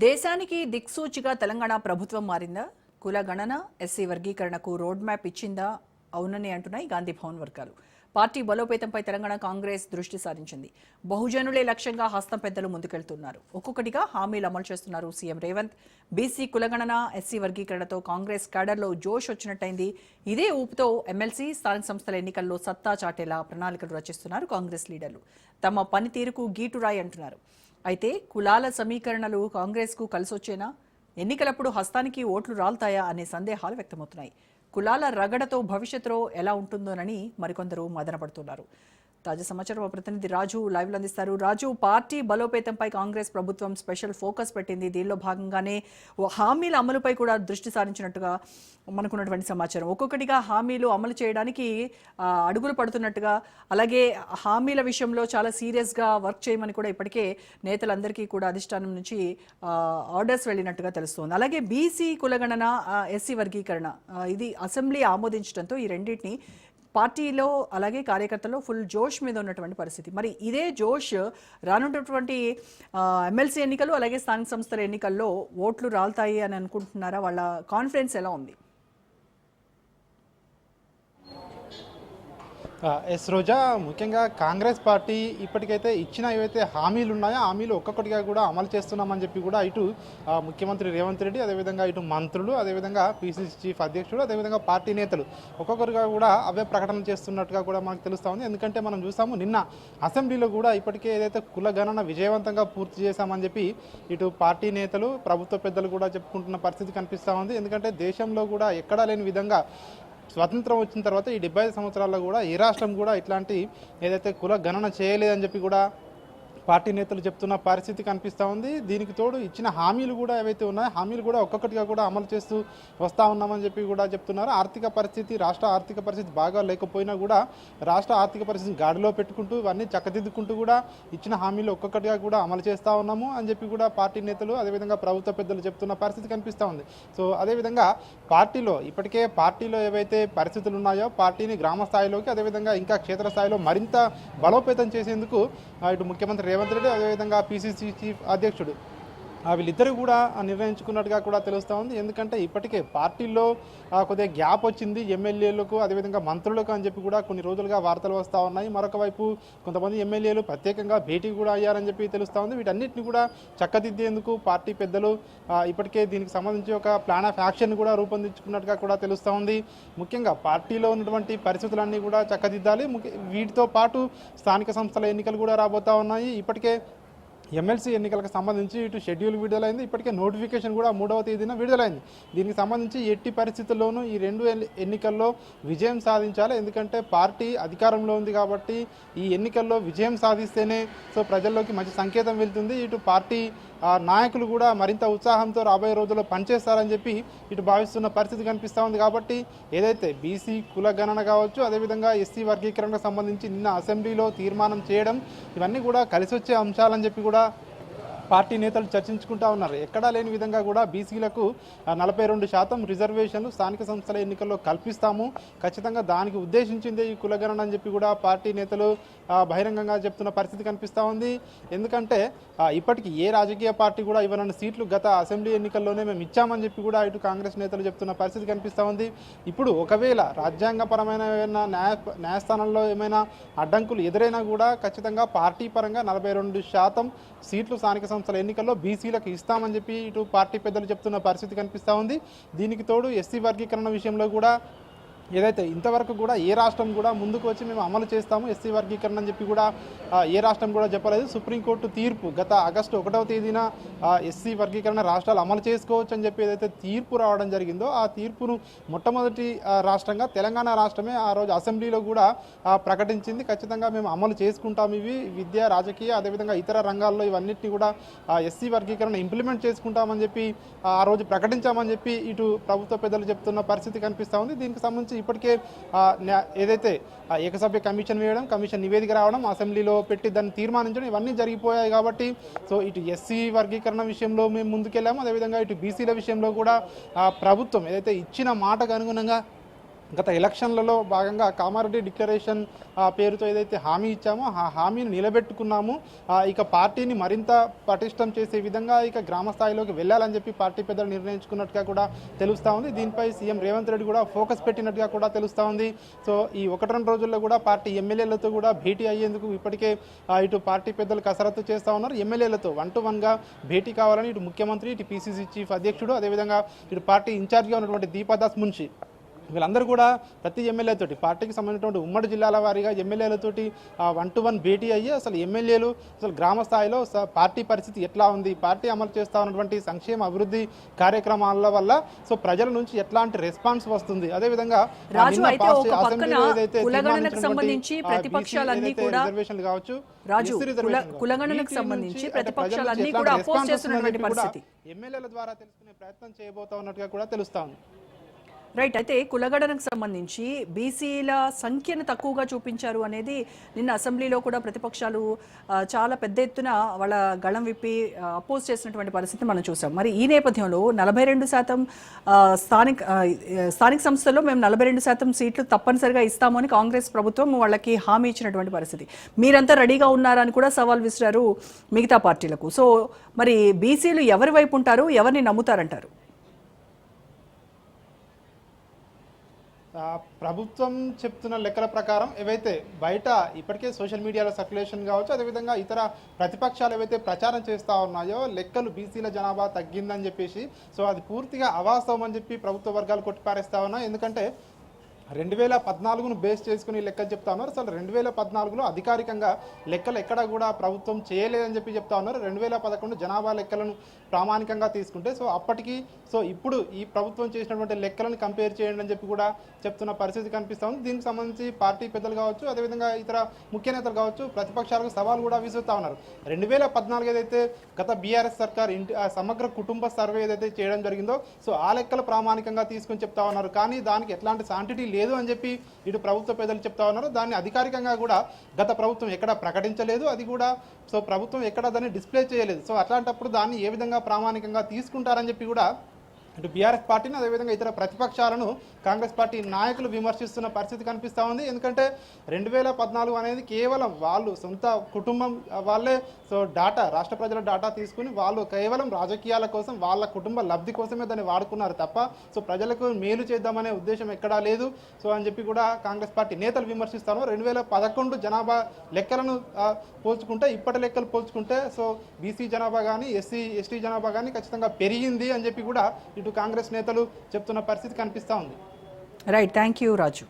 దేశానికి దిక్సూచిగా తెలంగాణ ప్రభుత్వం మారిందా? కుల గణన, ఎస్సీ వర్గీకరణకు రోడ్ మ్యాప్ ఇచ్చిందా? అవునని అంటున్నాయి గాంధీ భవన్ వర్గాలు. పార్టీ బలోపేతంపై తెలంగాణ కాంగ్రెస్ దృష్టి సారించింది. బహుజనులే లక్ష్యంగా హస్తం పెద్దలు ముందుకెళ్తున్నారు. ఒక్కొక్కటిగా హామీలు అమలు చేస్తున్నారు సీఎం రేవంత్. బీసీ కులగణన, ఎస్సీ వర్గీకరణతో కాంగ్రెస్ క్యాడర్లో జోష్ వచ్చినట్టయింది. ఇదే ఊపుతో ఎమ్మెల్సీ, స్థానిక సంస్థల ఎన్నికల్లో సత్తా చాటేలా ప్రణాళికలు రచిస్తున్నారు కాంగ్రెస్ లీడర్లు. తమ పనితీరుకు గీటురాయి అంటున్నారు. అయితే కులాల సమీకరణలు కాంగ్రెస్కు కలిసొచ్చేనా? ఎన్నికలప్పుడు హస్తానికి ఓట్లు రాల్తాయా అనే సందేహాలు వ్యక్తమవుతున్నాయి. కులాల రగడతో భవిష్యత్తులో ఎలా ఉంటుందోనని మరికొందరు మదనపడుతున్నారు. తాజా సమాచారం మా ప్రతినిధి రాజు లైవ్లో అందిస్తారు. రాజు, పార్టీ బలోపేతంపై కాంగ్రెస్ ప్రభుత్వం స్పెషల్ ఫోకస్ పెట్టింది. దీనిలో భాగంగానే హామీల అమలుపై కూడా దృష్టి సారించినట్టుగా మనకున్నటువంటి సమాచారం. ఒక్కొక్కటిగా హామీలు అమలు చేయడానికి అడుగులు పడుతున్నట్టుగా, అలాగే హామీల విషయంలో చాలా సీరియస్గా వర్క్ చేయమని కూడా ఇప్పటికే నేతలందరికీ కూడా అధిష్టానం నుంచి ఆర్డర్స్ వెళ్ళినట్టుగా తెలుస్తోంది. అలాగే బీసీ కులగణన, ఎస్సీ వర్గీకరణ ఇది అసెంబ్లీ ఆమోదించడంతో ఈ రెండింటిని పార్టీలో అలాగే కార్యకర్తల్లో ఫుల్ జోష్ మీద ఉన్నటువంటి పరిస్థితి. మరి ఇదే జోష్ రానున్నటువంటి ఎమ్మెల్సీ ఎన్నికలు అలాగే స్థానిక సంస్థల ఎన్నికల్లో ఓట్లు రాల్తాయి అని అనుకుంటున్నారా? వాళ్ళ కాన్ఫిడెన్స్ ఎలా ఉంది? ఎస్ రోజా, ముఖ్యంగా కాంగ్రెస్ పార్టీ ఇప్పటికైతే ఇచ్చిన ఏవైతే హామీలు ఉన్నాయో హామీలు ఒక్కొక్కటిగా కూడా అమలు చేస్తున్నామని చెప్పి కూడా ఇటు ముఖ్యమంత్రి రేవంత్ రెడ్డి, అదేవిధంగా ఇటు మంత్రులు, అదేవిధంగా పీసీసీ చీఫ్ అధ్యక్షుడు, అదేవిధంగా పార్టీ నేతలు ఒక్కొక్కరుగా కూడా అవే ప్రకటన చేస్తున్నట్టుగా కూడా మనకు తెలుస్తూ ఉంది. ఎందుకంటే మనం చూసాము నిన్న అసెంబ్లీలో కూడా ఇప్పటికే ఏదైతే కుల గణన విజయవంతంగా పూర్తి చేశామని చెప్పి ఇటు పార్టీ నేతలు, ప్రభుత్వ పెద్దలు కూడా చెప్పుకుంటున్న పరిస్థితి కనిపిస్తూ ఉంది. ఎందుకంటే దేశంలో కూడా ఎక్కడా లేని విధంగా స్వతంత్రం వచ్చిన తర్వాత ఈ 75 సంవత్సరాల్లో కూడా ఏ రాష్ట్రం కూడా ఇట్లాంటి ఏదైతే కుల గణన చేయలేదని చెప్పి కూడా పార్టీ నేతలు చెప్తున్న పరిస్థితి కనిపిస్తూ ఉంది. దీనికి తోడు ఇచ్చిన హామీలు కూడా ఏవైతే ఉన్నాయో హామీలు కూడా ఒక్కొక్కటిగా కూడా అమలు చేస్తూ వస్తూ ఉన్నామని చెప్పి కూడా చెప్తున్నారు. ఆర్థిక పరిస్థితి, రాష్ట్ర ఆర్థిక పరిస్థితి బాగా లేకపోయినా కూడా రాష్ట్ర ఆర్థిక పరిస్థితిని గాడిలో పెట్టుకుంటూ ఇవన్నీ చక్కదిద్దుకుంటూ కూడా ఇచ్చిన హామీలు ఒక్కొక్కటిగా కూడా అమలు చేస్తూ ఉన్నాము అని చెప్పి కూడా పార్టీ నేతలు, అదేవిధంగా ప్రభుత్వ పెద్దలు చెప్తున్న పరిస్థితి కనిపిస్తూ ఉంది. సో అదేవిధంగా పార్టీలో ఏవైతే పరిస్థితులు ఉన్నాయో పార్టీని గ్రామ స్థాయిలోకి, అదేవిధంగా ఇంకా క్షేత్రస్థాయిలో మరింత బలోపేతం చేసేందుకు ఇటు ముఖ్యమంత్రి రేవంత్ రెడ్డి, అదేవిధంగా పీసీసీ చీఫ్ అధ్యక్షుడు వీళ్ళిద్దరూ కూడా నిర్ణయించుకున్నట్టుగా కూడా తెలుస్తూ ఉంది. ఎందుకంటే ఇప్పటికే పార్టీల్లో కొద్దిగా గ్యాప్ వచ్చింది ఎమ్మెల్యేలకు, అదేవిధంగా మంత్రులకు అని చెప్పి కూడా కొన్ని రోజులుగా వార్తలు వస్తూ ఉన్నాయి. మరొక వైపు కొంతమంది ఎమ్మెల్యేలు ప్రత్యేకంగా భేటీ కూడా అయ్యారని చెప్పి తెలుస్తూ ఉంది. వీటన్నిటిని కూడా చక్కదిద్దేందుకు పార్టీ పెద్దలు ఇప్పటికే దీనికి సంబంధించి ఒక ప్లాన్ ఆఫ్ యాక్షన్ కూడా రూపొందించుకున్నట్టుగా కూడా తెలుస్తూ ఉంది. ముఖ్యంగా పార్టీలో ఉన్నటువంటి పరిస్థితులన్నీ కూడా చక్కదిద్దాలి. వీటితో పాటు స్థానిక సంస్థల ఎన్నికలు కూడా రాబోతూ ఉన్నాయి. ఇప్పటికే ఎమ్మెల్సీ ఎన్నికలకు సంబంధించి ఇటు షెడ్యూల్ విడుదలైంది, ఇప్పటికే నోటిఫికేషన్ కూడా 3వ తేదీన విడుదలైంది. దీనికి సంబంధించి ఎట్టి పరిస్థితుల్లోనూ ఈ 2 ఎన్నికల్లో విజయం సాధించాలి. ఎందుకంటే పార్టీ అధికారంలో ఉంది కాబట్టి ఈ ఎన్నికల్లో విజయం సాధిస్తేనే ప్రజల్లోకి మంచి సంకేతం వెళ్తుంది. ఇటు పార్టీ నాయకులు కూడా మరింత ఉత్సాహంతో రాబోయే రోజుల్లో పనిచేస్తారని చెప్పి ఇటు భావిస్తున్న పరిస్థితి కనిపిస్తూ ఉంది. కాబట్టి ఏదైతే బీసీ కుల గణన కావచ్చు, అదేవిధంగా ఎస్సీ వర్గీకరణకు సంబంధించి నిన్న అసెంబ్లీలో తీర్మానం చేయడం ఇవన్నీ కూడా కలిసి వచ్చే అంశాలని చెప్పి కూడా పార్టీ నేతలు చర్చించుకుంటా ఉన్నారు. ఎక్కడా లేని విధంగా కూడా బీసీలకు 42% రిజర్వేషన్లు స్థానిక సంస్థల ఎన్నికల్లో కల్పిస్తాము, ఖచ్చితంగా దానికి ఉద్దేశించిందే ఈ కులగణన అని చెప్పి కూడా పార్టీ నేతలు బహిరంగంగా చెప్తున్న పరిస్థితి కనిపిస్తూ ఉంది. ఎందుకంటే ఇప్పటికీ ఏ రాజకీయ పార్టీ కూడా ఇవ్వనన్న సీట్లు గత అసెంబ్లీ ఎన్నికల్లోనే మేము ఇచ్చామని చెప్పి కూడా ఇటు కాంగ్రెస్ నేతలు చెప్తున్న పరిస్థితి కనిపిస్తూ ఉంది. ఇప్పుడు ఒకవేళ రాజ్యాంగపరమైన ఏమైనా న్యాయస్థానంలో ఏమైనా అడ్డంకులు ఎదురైనా కూడా ఖచ్చితంగా పార్టీ పరంగా 42% సీట్లు స్థానిక సంస్థల ఎన్నికల్లో బీసీలకు ఇస్తామని చెప్పి ఇటు పార్టీ పెద్దలు చెప్తున్న పరిస్థితి కనిపిస్తూ ఉంది. దీనికి తోడు ఎస్సీ వర్గీకరణ విషయంలో కూడా ఏదైతే ఇంతవరకు కూడా ఏ రాష్ట్రం కూడా ముందుకు వచ్చి మేము అమలు చేస్తాము ఎస్సీ వర్గీకరణ అని చెప్పి కూడా ఏ రాష్ట్రం కూడా చెప్పలేదు. సుప్రీంకోర్టు తీర్పు గత ఆగస్టు 1వ తేదీన ఎస్సీ వర్గీకరణ రాష్ట్రాలు అమలు చేసుకోవచ్చు అని చెప్పి ఏదైతే తీర్పు రావడం జరిగిందో ఆ తీర్పును మొట్టమొదటి రాష్ట్రంగా తెలంగాణ రాష్ట్రమే ఆ రోజు అసెంబ్లీలో కూడా ప్రకటించింది. ఖచ్చితంగా మేము అమలు చేసుకుంటాము, ఇవి విద్య, రాజకీయ, అదేవిధంగా ఇతర రంగాల్లో ఇవన్నిటిని కూడా ఎస్సీ వర్గీకరణ ఇంప్లిమెంట్ చేసుకుంటామని చెప్పి ఆ రోజు ప్రకటించామని చెప్పి ఇటు ప్రభుత్వ పెద్దలు చెప్తున్న పరిస్థితి కనిపిస్తూ ఉంది. దీనికి సంబంధించి ఇప్పటికే ఏదైతే ఏకసభ్య కమిషన్ వేయడం, కమిషన్ నివేదిక రావడం, అసెంబ్లీలో పెట్టి దాన్ని తీర్మానించడం ఇవన్నీ జరిగిపోయాయి. కాబట్టి ఇటు ఎస్సీ వర్గీకరణ విషయంలో మేము ముందుకెళ్ళాము, అదేవిధంగా ఇటు బీసీల విషయంలో కూడా ప్రభుత్వం ఏదైతే ఇచ్చిన మాటకు అనుగుణంగా గత ఎలక్షన్లలో భాగంగా కామారెడ్డి డిక్లరేషన్ పేరుతో ఏదైతే హామీ ఇచ్చామో ఆ హామీని నిలబెట్టుకున్నాము. ఇక పార్టీని మరింత పటిష్టం చేసే విధంగా ఇక గ్రామ స్థాయిలోకి వెళ్ళాలని చెప్పి పార్టీ పెద్దలు నిర్ణయించుకున్నట్టుగా కూడా తెలుస్తూ ఉంది. దీనిపై సీఎం రేవంత్ రెడ్డి కూడా ఫోకస్ పెట్టినట్టుగా కూడా తెలుస్తూ ఉంది. సో ఈ 1-2 రోజుల్లో కూడా పార్టీ ఎమ్మెల్యేలతో కూడా భేటీ అయ్యేందుకు ఇప్పటికే ఇటు పార్టీ పెద్దలు కసరత్తు చేస్తూ ఉన్నారు. ఎమ్మెల్యేలతో 1-to-1గా భేటీ కావాలని ఇటు ముఖ్యమంత్రి, ఇటు పిసిసి చీఫ్ అధ్యక్షుడు, అదేవిధంగా ఇటు పార్టీ ఇన్ఛార్జ్గా ఉన్నటువంటి దీపాదాస్ మున్షి వీళ్ళందరూ కూడా ప్రతి ఎమ్మెల్యేతోటి పార్టీకి సంబంధించినటువంటి ఉమ్మడి జిల్లాల వారీగా ఎమ్మెల్యేలతోటి 1-to-1 భేటీ అయ్యి అసలు ఎమ్మెల్యేలు అసలు గ్రామ స్థాయిలో పార్టీ పరిస్థితి ఎట్లా ఉంది, పార్టీ అమలు చేస్తూ ఉన్నటువంటి సంక్షేమ అభివృద్ధి కార్యక్రమాల వల్ల సో ప్రజల నుంచి ఎట్లాంటి రెస్పాన్స్ వస్తుంది, అదేవిధంగా రిజర్వేషన్లు కావచ్చు, ఎమ్మెల్యేల ద్వారా తెలుసుకునే ప్రయత్నం చేయబోతా ఉన్నట్టుగా కూడా తెలుస్తా ఉంది. రైట్. అయితే కులగణనకు సంబంధించి బీసీల సంఖ్యను తక్కువగా చూపించారు అనేది నిన్న అసెంబ్లీలో కూడా ప్రతిపక్షాలు చాలా పెద్ద ఎత్తున వాళ్ళ గళం విప్పి అపోజ్ చేసినటువంటి పరిస్థితి మనం చూసాం. మరి ఈ నేపథ్యంలో 42% స్థానిక సంస్థల్లో మేము 42% సీట్లు తప్పనిసరిగా ఇస్తామని కాంగ్రెస్ ప్రభుత్వం వాళ్ళకి హామీ ఇచ్చినటువంటి పరిస్థితి. మీరంతా రెడీగా ఉన్నారని కూడా సవాల్ విసిరారు మిగతా పార్టీలకు. సో మరి బీసీలు ఎవరి వైపు ఉంటారు, ఎవరిని నమ్ముతారంటారు? ప్రభుత్వం చెప్తున్న లెక్కల ప్రకారం ఏవైతే బయట ఇప్పటికే సోషల్ మీడియాలో సర్క్యులేషన్ కావచ్చు, అదేవిధంగా ఇతర ప్రతిపక్షాలు ఏవైతే ప్రచారం చేస్తూ ఉన్నాయో లెక్కలు బీసీల జనాభా తగ్గిందని చెప్పేసి, సో అది పూర్తిగా అవాస్తవం అని చెప్పి ప్రభుత్వ వర్గాలు కొట్టిపారేస్తా ఉన్నాయి. ఎందుకంటే 2014ను బేస్ చేసుకుని లెక్కలు చెప్తా ఉన్నారు. అసలు 2014లో అధికారికంగా లెక్కలు ఎక్కడా కూడా ప్రభుత్వం చేయలేదని చెప్పి చెప్తా ఉన్నారు. 2011 జనాభా లెక్కలను ప్రామాణికంగా తీసుకుంటే సో అప్పటికి సో ఇప్పుడు ఈ ప్రభుత్వం చేసినటువంటి లెక్కలను కంపేర్ చేయండి అని చెప్పి కూడా చెప్తున్న పరిస్థితి కనిపిస్తూ ఉంది. దీనికి సంబంధించి పార్టీ పెద్దలు కావచ్చు, అదేవిధంగా ఇతర ముఖ్య నేతలు కావచ్చు ప్రతిపక్షాలకు సవాల్ కూడా విసురుతా ఉన్నారు. 2014 ఏదైతే గత బీఆర్ఎస్ సర్కార్ సమగ్ర కుటుంబ సర్వే ఏదైతే చేయడం జరిగిందో సో ఆ లెక్కలు ప్రామాణికంగా తీసుకొని చెప్తా ఉన్నారు. కానీ దానికి ఎట్లాంటి శాంటిటీ లేదు అని చెప్పి ఇటు ప్రభుత్వ పెద్దలు చెప్తా ఉన్నారు. దాన్ని అధికారికంగా కూడా గత ప్రభుత్వం ఎక్కడ ప్రకటించలేదు, అది కూడా సో ప్రభుత్వం ఎక్కడ దాన్ని డిస్ప్లే చేయలేదు. సో అట్లాంటప్పుడు దాన్ని ఏ విధంగా ప్రామాణికంగా తీసుకుంటారని చెప్పి కూడా ఇటు బీఆర్ఎస్ పార్టీని అదేవిధంగా ఇతర ప్రతిపక్షాలను కాంగ్రెస్ పార్టీ నాయకులు విమర్శిస్తున్న పరిస్థితి కనిపిస్తూ ఉంది. ఎందుకంటే 2014 అనేది కేవలం వాళ్ళు సొంత కుటుంబం వాళ్ళే సో డాటా రాష్ట్ర ప్రజల డాటా తీసుకుని వాళ్ళు కేవలం రాజకీయాల కోసం వాళ్ళ కుటుంబ లబ్ధి కోసమే దాన్ని వాడుకున్నారు తప్ప సో ప్రజలకు మేలు చేద్దామనే ఉద్దేశం ఎక్కడా లేదు సో అని చెప్పి కూడా కాంగ్రెస్ పార్టీ నేతలు విమర్శిస్తాను. 2011 జనాభా లెక్కలను పోల్చుకుంటే ఇప్పటి లెక్కలు పోల్చుకుంటే సో బీసీ జనాభా కానీ ఎస్టీ జనాభా కానీ ఖచ్చితంగా పెరిగింది అని చెప్పి కూడా ఇటు కాంగ్రెస్ నేతలు చెప్తున్న పరిస్థితి కనిపిస్తూ ఉంది. రైట్. Thank you Raju.